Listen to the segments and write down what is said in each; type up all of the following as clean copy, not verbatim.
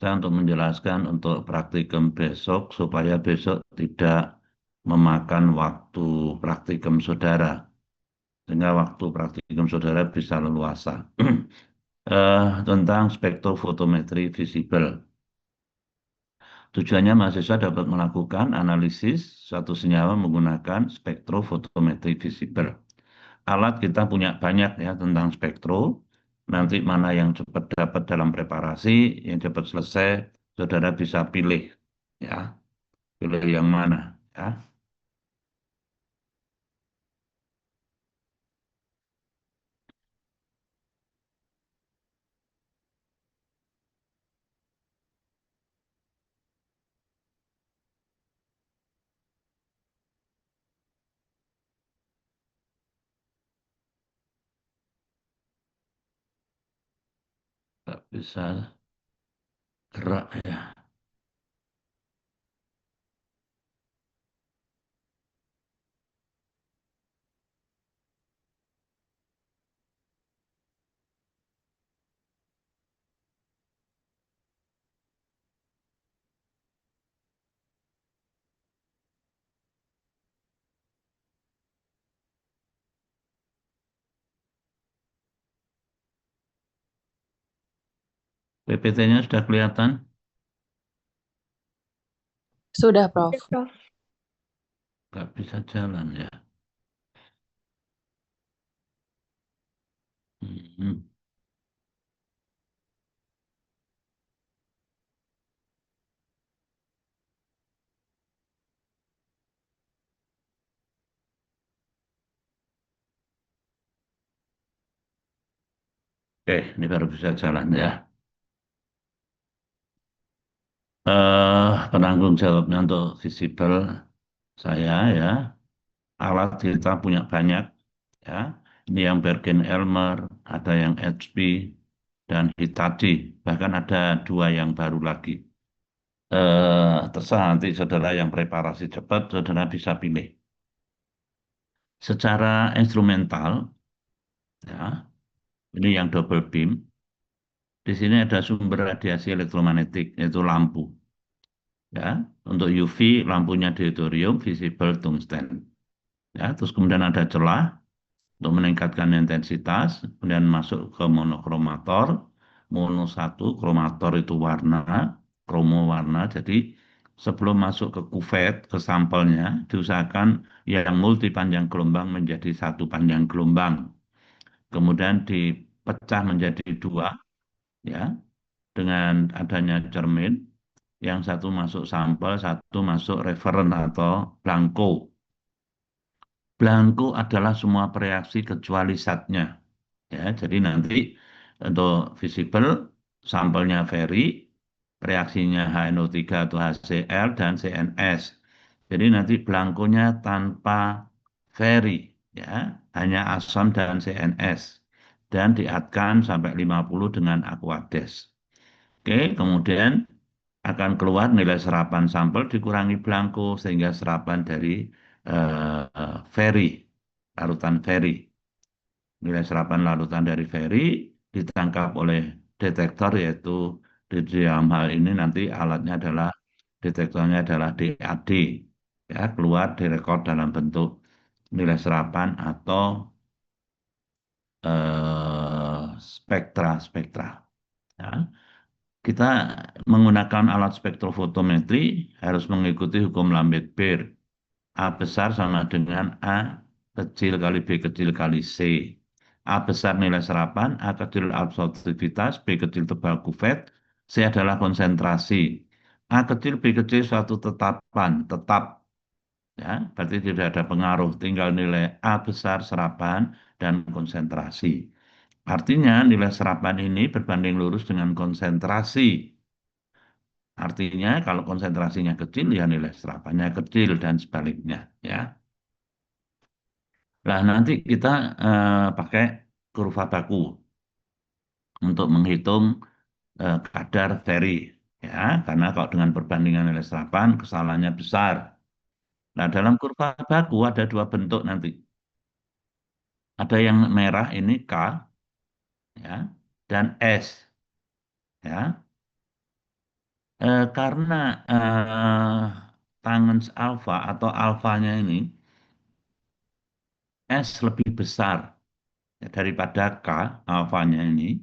Saya untuk menjelaskan untuk praktikum besok supaya besok tidak memakan waktu praktikum saudara, sehingga waktu praktikum saudara bisa leluasa. Tentang spektrofotometri visible. Tujuannya mahasiswa dapat melakukan analisis suatu senyawa menggunakan spektrofotometri visible. Alat kita punya banyak ya tentang spektro. Nanti mana yang cepat dapat dalam preparasi, yang cepat selesai, saudara bisa pilih ya, pilih yang mana ya. Nggak bisa gerak ya. PPT-nya sudah kelihatan? Sudah, Prof. Ya, Prof. Nggak bisa jalan ya. Hmm. Oke, ini baru bisa jalan ya. Penanggung jawabnya untuk visible saya ya. Alat kita punya banyak ya. Ini yang Bergen-Elmer, ada yang HP dan Hitachi, bahkan ada dua yang baru lagi. Terserah nanti saudara yang preparasi cepat, saudara bisa pilih. Secara instrumental, ya, ini yang double beam. Di sini ada sumber radiasi elektromagnetik, yaitu lampu. Ya, untuk UV lampunya deuterium, visible tungsten. Ya, terus kemudian ada celah untuk meningkatkan intensitas, kemudian masuk ke monokromator. Mono satu, kromator itu warna, kromo warna. Jadi sebelum masuk ke kuvet, ke sampelnya, diusahakan yang multi panjang gelombang menjadi satu panjang gelombang. Kemudian dipecah menjadi dua, ya, dengan adanya cermin. Yang satu masuk sampel, satu masuk referen atau blanko. Blanko adalah semua reaksi kecuali zatnya. Ya, jadi nanti untuk visible sampelnya Ferry, reaksinya HNO3 atau HCl dan CNS. Jadi nanti blankonya tanpa Ferry, ya, hanya asam dan CNS dan diatkan sampai 50 dengan Aquades. Oke, kemudian akan keluar nilai serapan sampel dikurangi blanko sehingga serapan dari Ferry, larutan Ferry. Nilai serapan larutan dari Ferry ditangkap oleh detektor yaitu di dalam hal ini nanti alatnya adalah detektornya adalah DAD, ya, keluar direkod dalam bentuk nilai serapan atau spektra. Ya. Kita menggunakan alat spektrofotometri harus mengikuti hukum Lambert-Beer. A besar sama dengan A kecil kali B kecil kali C. A besar nilai serapan, A kecil absorptivitas, B kecil tebal kuvert, C adalah konsentrasi. A kecil, B kecil suatu tetapan, tetap. Ya, berarti tidak ada pengaruh, tinggal nilai A besar serapan dan konsentrasi. Artinya nilai serapan ini berbanding lurus dengan konsentrasi. Artinya kalau konsentrasinya kecil ya nilai serapannya kecil dan sebaliknya ya. Nah, nanti kita pakai kurva baku untuk menghitung kadar Ferry ya, karena kalau dengan perbandingan nilai serapan kesalahannya besar. Nah, dalam kurva baku ada dua bentuk nanti. Ada yang merah ini K ya dan S ya. Karena tangens alfa atau alfanya ini S lebih besar daripada K alfanya ini,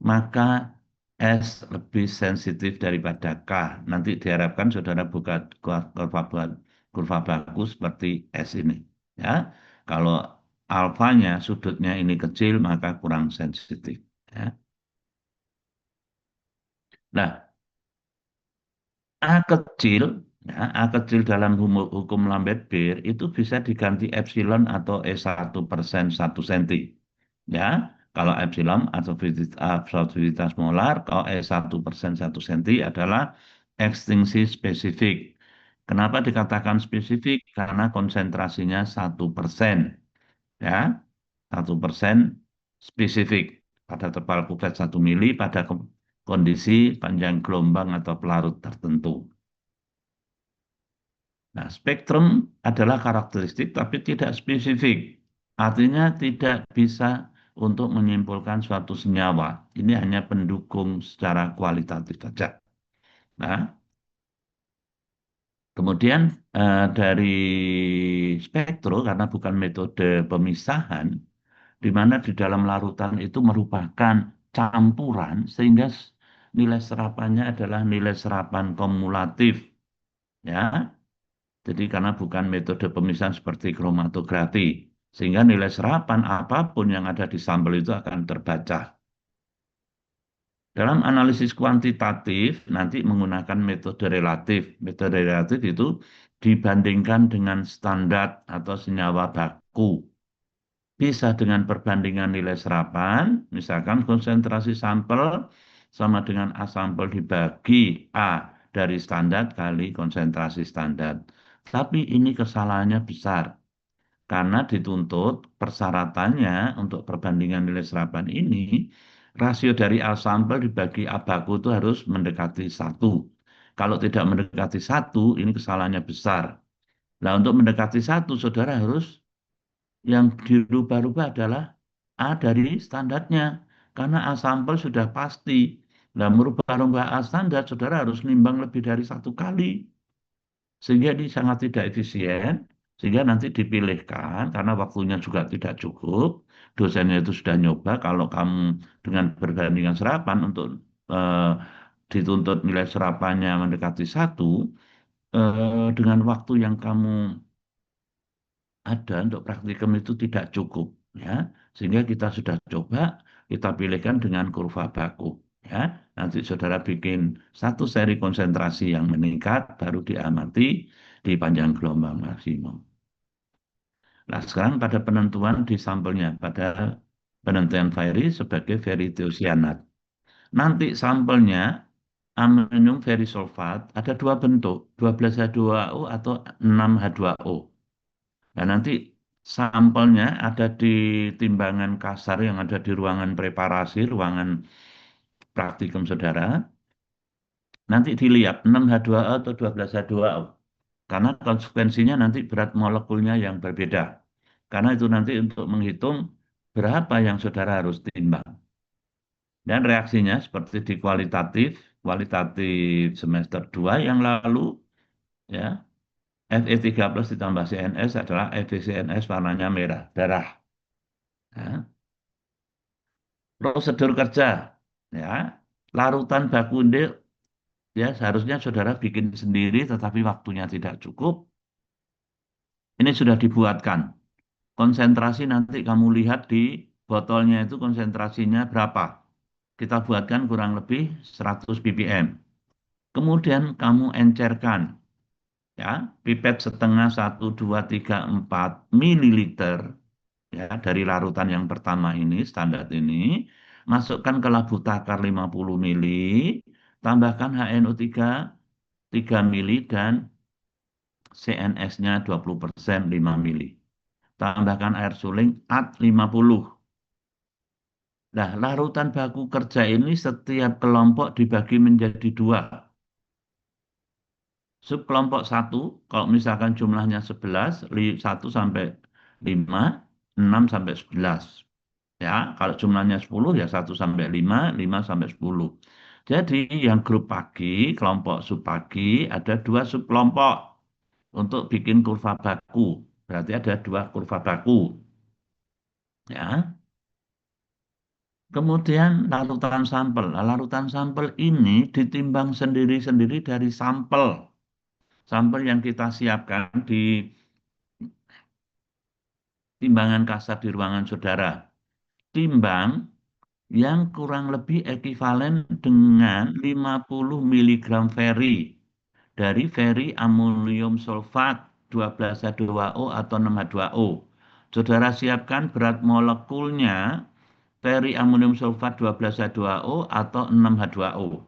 maka S lebih sensitif daripada K. Nanti diharapkan saudara buka kurva baku seperti S ini. Ya, kalau alfanya sudutnya ini kecil maka kurang sensitif. Ya. Nah, A kecil, ya, A kecil dalam hukum Lambert-Beer itu bisa diganti epsilon atau E1% 1 senti. Ya, kalau epsilon absorptivitas molar, kalau E1% 1 senti adalah ekstинsi spesifik. Kenapa dikatakan spesifik? Karena konsentrasinya 1%. Ya, 1% spesifik pada tepal kuvert 1 mili pada kondisi panjang gelombang atau pelarut tertentu. Nah, spektrum adalah karakteristik tapi tidak spesifik. Artinya tidak bisa untuk menyimpulkan suatu senyawa. Ini hanya pendukung secara kualitatif saja. Nah, kemudian dari spektrum karena bukan metode pemisahan, di mana di dalam larutan itu merupakan campuran sehingga nilai serapannya adalah nilai serapan kumulatif. Ya, jadi karena bukan metode pemisahan seperti kromatografi, sehingga nilai serapan apapun yang ada di sampel itu akan terbaca. Dalam analisis kuantitatif, nanti menggunakan metode relatif. Metode relatif itu dibandingkan dengan standar atau senyawa baku. Bisa dengan perbandingan nilai serapan, misalkan konsentrasi sampel sama dengan A sampel dibagi A dari standar kali konsentrasi standar. Tapi ini kesalahannya besar karena dituntut persyaratannya untuk perbandingan nilai serapan ini, rasio dari A sampel dibagi A baku itu harus mendekati 1. Kalau tidak mendekati 1, ini kesalahannya besar. Nah, untuk mendekati 1, saudara harus yang dirubah-rubah adalah A dari standarnya. Karena A sampel sudah pasti. Nah, merubah-rubah A standar, saudara harus nimbang lebih dari 1 kali. Sehingga ini sangat tidak efisien. Sehingga nanti dipilihkan, karena waktunya juga tidak cukup. Dosennya itu sudah nyoba, kalau kamu dengan perbandingan serapan untuk eh, dituntut nilai serapannya mendekati 1, dengan waktu yang kamu ada untuk praktikum itu tidak cukup, ya, sehingga kita sudah coba kita pilihkan dengan kurva baku, ya, nanti saudara bikin satu seri konsentrasi yang meningkat baru diamati di panjang gelombang maksimum. Nah, sekarang pada penentuan di sampelnya, pada penentuan Fairy sebagai ferritiosianat, nanti sampelnya amonium ferrisulfat ada dua bentuk, 12H2O atau 6H2O. Nah, nanti sampelnya ada di timbangan kasar yang ada di ruangan preparasi, ruangan praktikum saudara. Nanti dilihat 6H2O atau 12H2O. Karena konsekuensinya nanti berat molekulnya yang berbeda. Karena itu nanti untuk menghitung berapa yang saudara harus timbang. Dan reaksinya seperti di kualitatif semester 2 yang lalu, ya, Fe3 plus ditambah CNS adalah FeCNS warnanya merah, darah. Ya. Prosedur kerja, ya, larutan bakunde, ya, seharusnya saudara bikin sendiri, tetapi waktunya tidak cukup. Ini sudah dibuatkan. Konsentrasi nanti kamu lihat di botolnya itu konsentrasinya berapa. Kita buatkan kurang lebih 100 ppm. Kemudian kamu encerkan, ya, pipet setengah 1, 2, 3, 4 mililiter, ya, dari larutan yang pertama ini, standar ini, masukkan ke labu takar 50 mili, tambahkan HNO3 3 mili dan CNS-nya 20% 5 mili. Tambahkan air suling AD 50. Nah, larutan baku kerja ini setiap kelompok dibagi menjadi 2. Subkelompok 1, kalau misalkan jumlahnya 11, 1 sampai 5, 6 sampai 11. Ya, kalau jumlahnya 10 ya 1 sampai 5, 5 sampai 10. Jadi yang grup pagi, kelompok sub pagi, ada dua subkelompok untuk bikin kurva baku. Berarti ada dua kurva baku. Ya. Kemudian larutan sampel. Nah, larutan sampel ini ditimbang sendiri-sendiri dari sampel. Sampel yang kita siapkan di timbangan kasar di ruangan saudara. Timbang yang kurang lebih ekivalen dengan 50 miligram feri dari feri amonium sulfat 12H2O atau 6H2O. Saudara siapkan berat molekulnya feri amonium sulfat 12H2O atau 6H2O.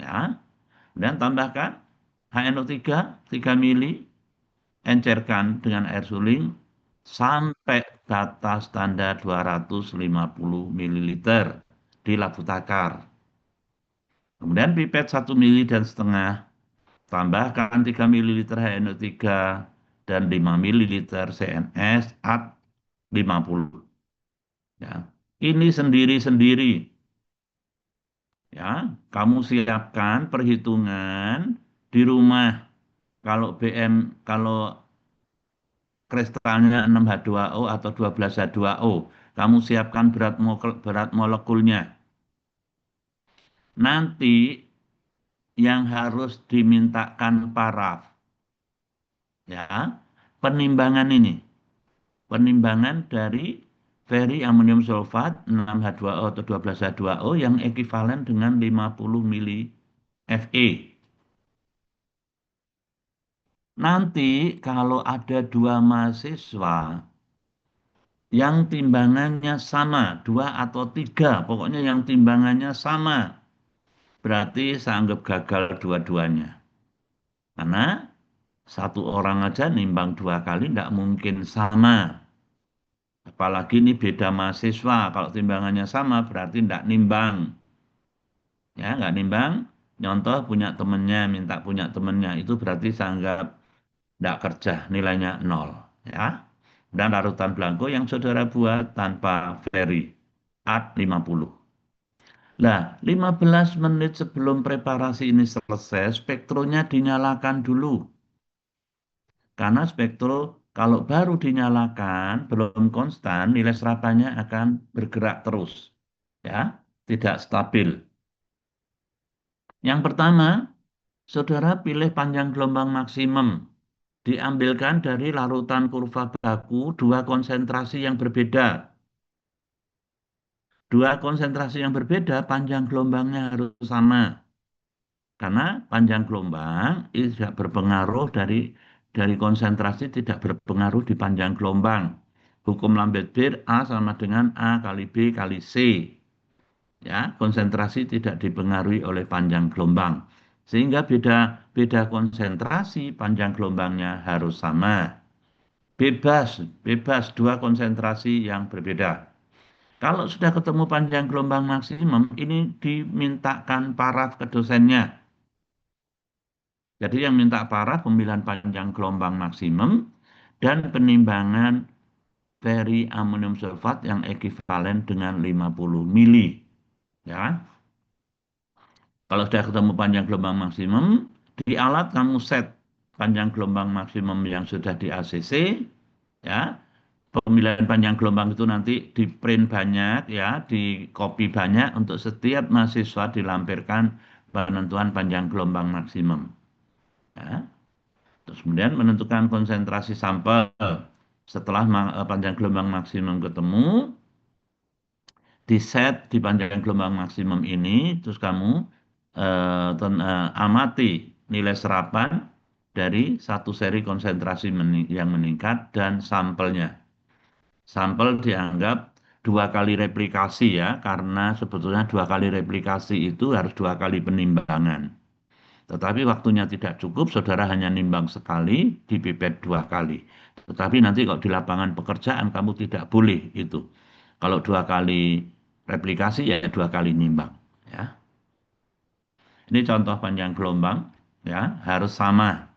Ya. Dan tambahkan HNO3 3 mili, encerkan dengan air suling sampai batas standar 250 ml di labu takar. Kemudian pipet 1 mili dan setengah, tambahkan 3 ml HNO3 dan 5 ml CNS at 50. Ya. Ini sendiri-sendiri. Ya, kamu siapkan perhitungan di rumah. Kalau kristalnya 6H2O atau 12H2O, kamu siapkan berat molekulnya. Nanti yang harus dimintakan paraf, ya, penimbangan ini, penimbangan dari feri amonium sulfat 6H2O atau 12H2O yang ekivalen dengan 50 mili Fe. Nanti kalau ada dua mahasiswa yang timbangannya sama, dua atau tiga, pokoknya yang timbangannya sama, berarti saya anggap gagal dua-duanya. Karena satu orang aja nimbang dua kali tidak mungkin sama. Apalagi ini beda mahasiswa, kalau timbangannya sama berarti tidak nimbang. Ya, nggak nimbang, nyontoh punya temennya, minta punya temennya, itu berarti saya anggap tidak kerja, nilainya nol. Ya. Dan larutan blanko yang saudara buat tanpa veri, at 50. Nah, 15 menit sebelum preparasi ini selesai, spektronya dinyalakan dulu. Karena spektro kalau baru dinyalakan, belum konstan, nilai serapannya akan bergerak terus. Ya, tidak stabil. Yang pertama, saudara pilih panjang gelombang maksimum. Diambilkan dari larutan kurva baku dua konsentrasi yang berbeda. Dua konsentrasi yang berbeda, panjang gelombangnya harus sama. Karena panjang gelombang itu tidak berpengaruh dari konsentrasi, tidak berpengaruh di panjang gelombang. Hukum Lambert-Beer A sama dengan A kali B kali C. Ya, konsentrasi tidak dipengaruhi oleh panjang gelombang. Sehingga beda konsentrasi, panjang gelombangnya harus sama. Bebas dua konsentrasi yang berbeda. Kalau sudah ketemu panjang gelombang maksimum, ini dimintakan paraf ke dosennya. Jadi yang minta paraf pemilihan panjang gelombang maksimum dan penimbangan feri amonium sulfat yang ekivalen dengan 50 mili. Ya. Kalau sudah ketemu panjang gelombang maksimum, di alat kamu set panjang gelombang maksimum yang sudah di ACC, ya. Pemilihan panjang gelombang itu nanti di print banyak, ya, di copy banyak untuk setiap mahasiswa dilampirkan penentuan panjang gelombang maksimum. Ya. Terus kemudian menentukan konsentrasi sampel. Setelah panjang gelombang maksimum ketemu, di set di panjang gelombang maksimum ini, terus kamu amati nilai serapan dari satu seri konsentrasi yang meningkat dan sampelnya. Sampel dianggap dua kali replikasi ya, karena sebetulnya dua kali replikasi itu harus dua kali penimbangan. Tetapi waktunya tidak cukup, saudara hanya nimbang sekali, dipipet dua kali. Tetapi nanti kalau di lapangan pekerjaan kamu tidak boleh itu. Kalau dua kali replikasi ya dua kali nimbang. Ya. Ini contoh panjang gelombang, ya harus sama.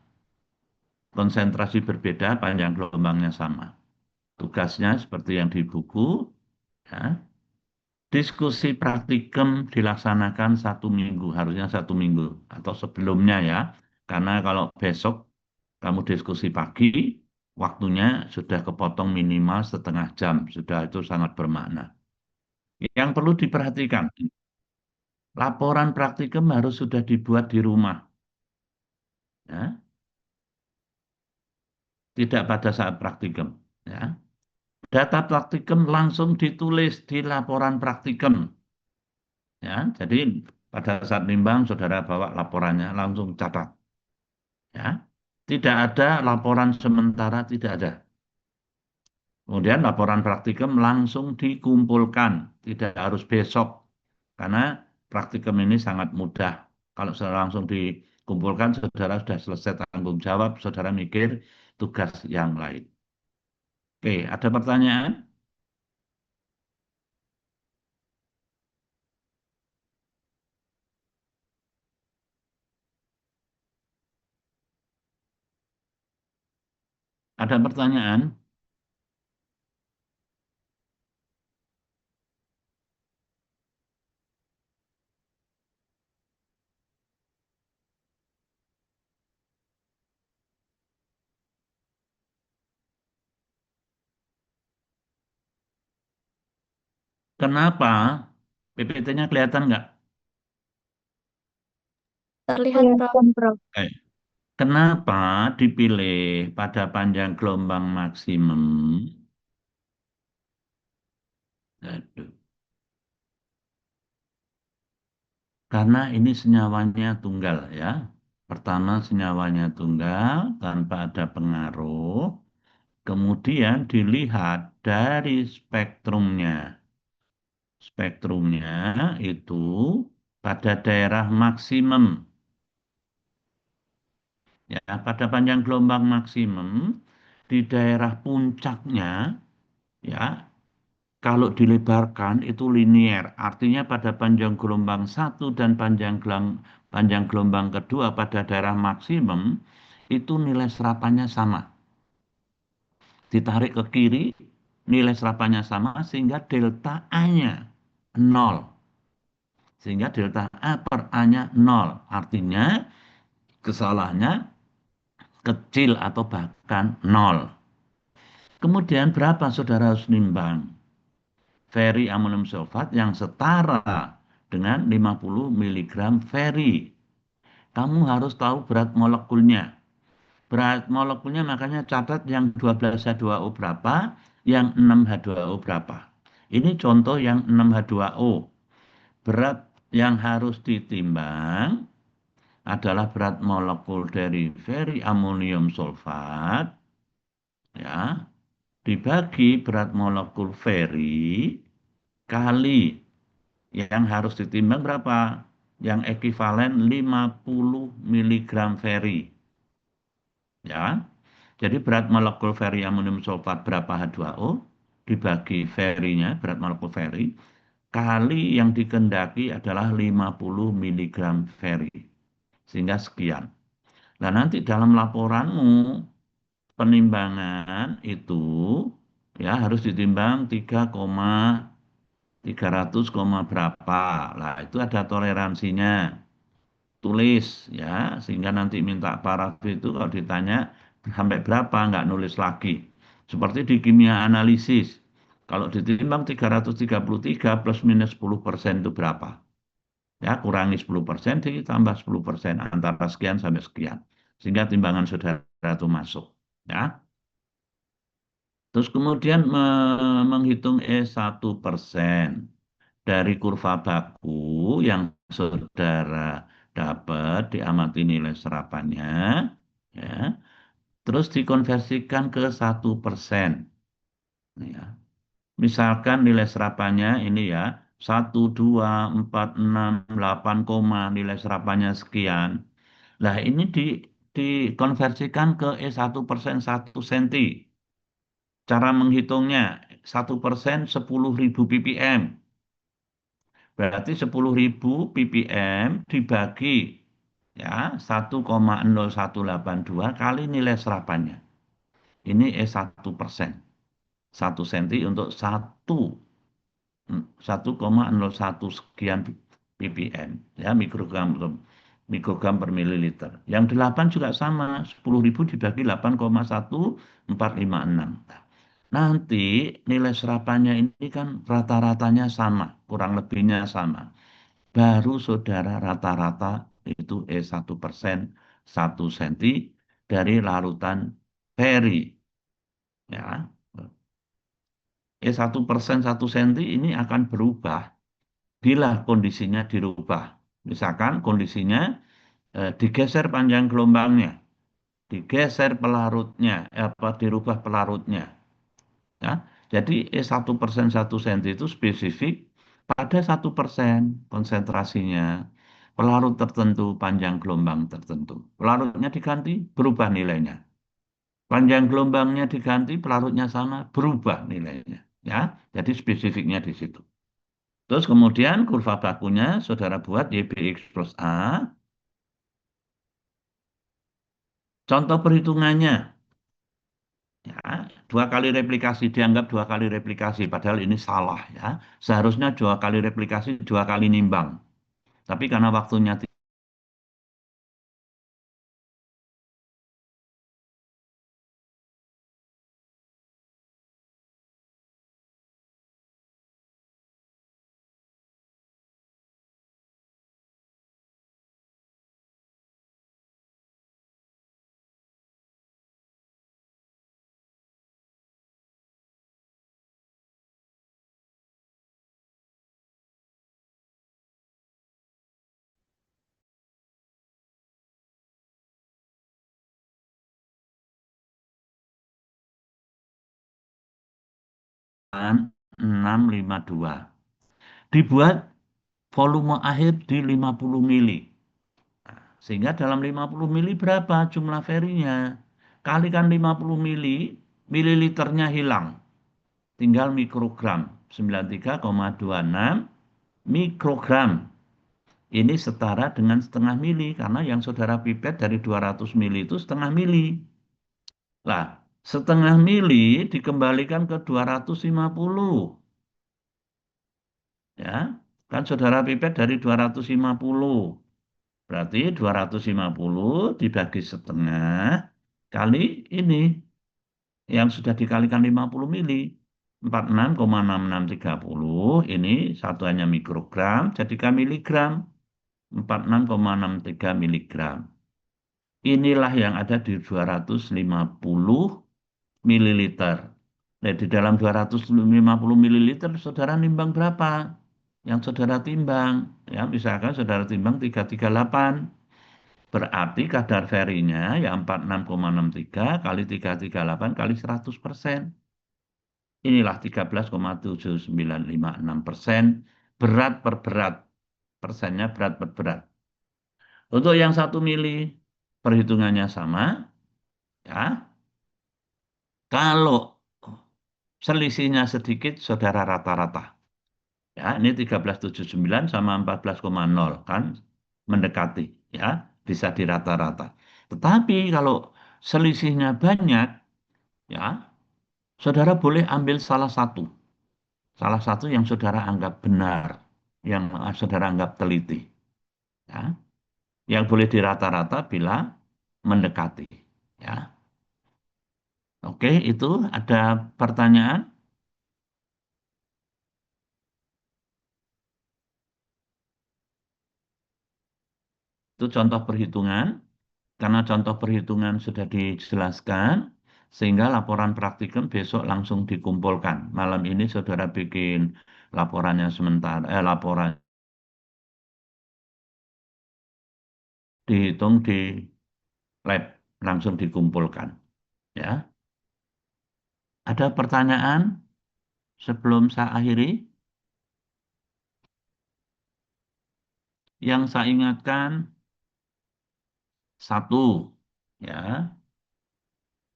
Konsentrasi berbeda, panjang gelombangnya sama. Tugasnya seperti yang di buku, ya. diskusi praktikum dilaksanakan 1 minggu, harusnya 1 minggu atau sebelumnya ya. Karena kalau besok kamu diskusi pagi, waktunya sudah kepotong minimal setengah jam, sudah itu sangat bermakna. Yang perlu diperhatikan, laporan praktikum harus sudah dibuat di rumah, ya, tidak pada saat praktikum. Ya. Data praktikum langsung ditulis di laporan praktikum. Ya, jadi pada saat nimbang saudara bawa laporannya langsung catat. Ya, tidak ada laporan sementara, tidak ada. Kemudian laporan praktikum langsung dikumpulkan, tidak harus besok, karena praktikum ini sangat mudah. Kalau saudara langsung dikumpulkan, saudara sudah selesai tanggung jawab, saudara mikir tugas yang lain. Oke, ada pertanyaan? Ada pertanyaan? Kenapa? PPT-nya kelihatan nggak? Terlihat, Prof. Kelihatan, Prof. Eh, Kenapa dipilih pada panjang gelombang maksimum? Aduh. Karena ini senyawanya tunggal ya. Pertama senyawanya tunggal tanpa ada pengaruh. Kemudian dilihat dari spektrumnya. Spektrumnya itu pada daerah maksimum. Ya, pada panjang gelombang maksimum di daerah puncaknya ya, kalau dilebarkan itu linier, artinya pada panjang gelombang satu dan panjang gelombang kedua pada daerah maksimum itu nilai serapannya sama. Ditarik ke kiri, nilai serapannya sama sehingga delta A-nya 0. Sehingga delta A per A-nya 0. Artinya kesalahannya kecil atau bahkan 0. Kemudian berapa saudara harus nimbang? Feri amonium sulfat yang setara dengan 50 mg feri. Kamu harus tahu berat molekulnya. Berat molekulnya makanya catat yang 12H2O berapa, yang 6H2O berapa. Ini contoh yang 6H2O. Berat yang harus ditimbang adalah berat molekul dari feri amonium sulfat ya, dibagi berat molekul feri kali yang harus ditimbang berapa? Yang ekivalen 50 mg feri. Ya. Jadi berat molekul feri amonium sulfat berapa H2O dibagi ferinya, berat molekul feri, kali yang dikendaki adalah 50 mg feri. Sehingga sekian. Nah, nanti dalam laporanmu penimbangan itu ya harus ditimbang 3,300, berapa. Lah, itu ada toleransinya. Tulis ya, sehingga nanti minta paraf itu kalau ditanya sampai berapa nggak nulis lagi. Seperti di kimia analisis. Kalau ditimbang 333 plus minus 10% itu berapa? Ya, kurangi 10% ditambah 10% antara sekian sampai sekian. Sehingga timbangan saudara itu masuk. Ya. Terus kemudian menghitung E1% dari kurva baku yang saudara dapat, diamati nilai serapannya, ya, terus dikonversikan ke 1%. Ya. Misalkan nilai serapannya ini ya, 1, 2, 4, 6, 8, nilai serapannya sekian. Nah, ini dikonversikan ke E1% 1 cm. Cara menghitungnya, 1% 10.000 ppm. Berarti 10.000 ppm dibagi ya 1,0182 kali nilai serapannya. Ini E1%. 1 cm untuk 1 1,01 sekian ppm, ya mikrogram per mililiter. Yang 8 juga sama, 10.000 dibagi 8,1456. Nanti nilai serapannya ini kan rata-ratanya sama, kurang lebihnya sama. Baru saudara rata-rata itu E1% 1 cm dari larutan Peri. Ya, E1% 1 cm ini akan berubah bila kondisinya dirubah. Misalkan kondisinya digeser panjang gelombangnya, digeser pelarutnya, apa dirubah pelarutnya. Ya. Jadi E1% 1 cm itu spesifik pada 1% konsentrasinya. Pelarut tertentu, panjang gelombang tertentu. Pelarutnya diganti, berubah nilainya. Panjang gelombangnya diganti, pelarutnya sama, berubah nilainya. Ya, jadi spesifiknya di situ. Terus kemudian kurva bakunya saudara buat YBX plus A. Contoh perhitungannya, ya, 2 kali replikasi dianggap 2 kali replikasi, padahal ini salah ya. Seharusnya 2 kali replikasi, 2 kali nimbang. Tapi karena waktunya 652. Dibuat volume akhir di 50 mili. Sehingga dalam 50 mili berapa jumlah verinya? Kalikan 50 mili, mililiternya hilang. Tinggal mikrogram. 93,26 mikrogram. Ini setara dengan setengah mili. Karena yang saudara pipet dari 200 mili itu setengah mili. Lah, setengah mili dikembalikan ke 250. Ya, kan saudara pipet dari 250. Berarti 250 dibagi setengah kali ini yang sudah dikalikan 50 mili. 46,6630 ini satuannya mikrogram jadikan miligram. 46,63 miligram. Inilah yang ada di 250 mililiter. Nah, di dalam 250 mililiter saudara nimbang berapa? Yang saudara timbang. Ya, misalkan saudara timbang 338. Berarti kadar verinya ya 46,63 kali 338 kali 100%. Inilah 13,7956% berat per berat. Persennya berat per berat. Untuk yang 1 mili perhitungannya sama. Ya, kalau selisihnya sedikit saudara rata-rata. Ya, ini 13,79 sama 14,0 kan mendekati ya, bisa dirata-rata. Tetapi kalau selisihnya banyak ya, saudara boleh ambil salah satu. Salah satu yang saudara anggap benar, yang saudara anggap teliti. Ya. Yang boleh dirata-rata bila mendekati. Ya. Oke, itu ada pertanyaan? Itu contoh perhitungan. Karena contoh perhitungan sudah dijelaskan, sehingga laporan praktikum besok langsung dikumpulkan. Malam ini saudara bikin laporannya sementara, laporan dihitung di lab, langsung dikumpulkan. Ya, ada pertanyaan sebelum saya akhiri? Yang saya ingatkan, satu, ya,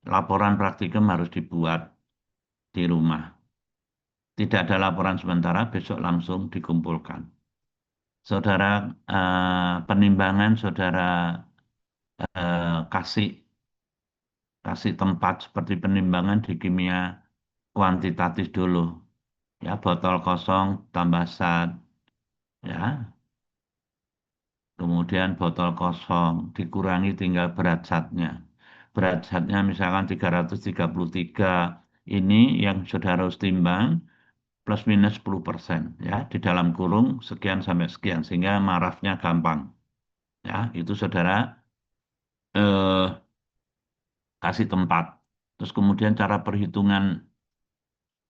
laporan praktikum harus dibuat di rumah. Tidak ada laporan sementara, besok langsung dikumpulkan. Saudara penimbangan saudara kasih tempat seperti penimbangan di kimia kuantitatif dulu. Ya, botol kosong tambah zat, ya. Kemudian botol kosong dikurangi tinggal berat zatnya. Berat zatnya misalkan 333, ini yang saudara harus timbang plus minus 10%, ya, di dalam kurung sekian sampai sekian sehingga marafnya gampang. Ya, itu saudara eh, kasih tempat. Terus kemudian cara perhitungan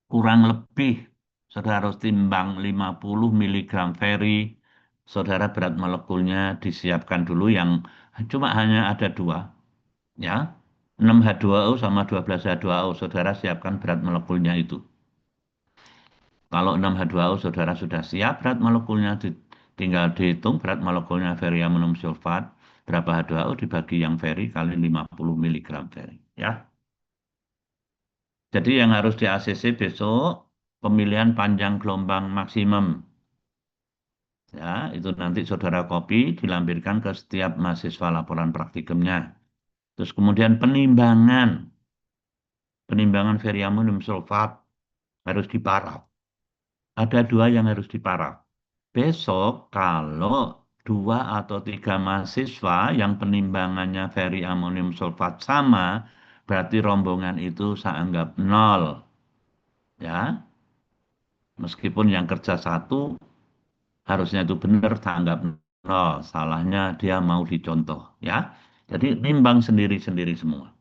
kurang lebih saudara harus timbang 50 miligram ferri. Saudara berat molekulnya disiapkan dulu yang cuma hanya ada dua, ya. 6H2O sama 12H2O, saudara siapkan berat molekulnya itu. Kalau 6H2O saudara sudah siap berat molekulnya, tinggal dihitung berat molekulnya ferriaminum sulfat, berapa H2O dibagi yang ferri kali 50 miligram ferri. Ya. Jadi yang harus di ACC besok, pemilihan panjang gelombang maksimum. Ya, itu nanti saudara copy, dilampirkan ke setiap mahasiswa laporan praktikumnya. Terus kemudian penimbangan ferriaminum sulfat harus diparaf. Ada dua yang harus diparaf. Besok kalau dua atau tiga mahasiswa yang penimbangannya ferriaminum sulfat sama, berarti rombongan itu saya anggap nol. Ya, meskipun yang kerja satu harusnya itu benar, saya anggap nol. Salahnya dia mau dicontoh. Ya, jadi nimbang sendiri-sendiri semua.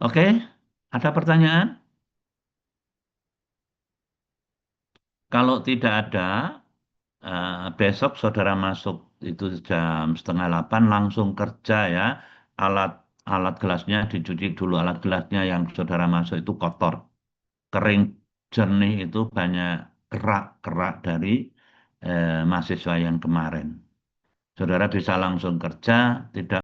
Oke, ada pertanyaan? Kalau tidak ada, besok saudara masuk itu jam setengah 8 langsung kerja ya. Alat alat gelasnya dicuci dulu. Alat gelasnya yang saudara masuk itu kotor, kering, jernih, itu banyak kerak-kerak dari mahasiswa yang kemarin. Saudara bisa langsung kerja, tidak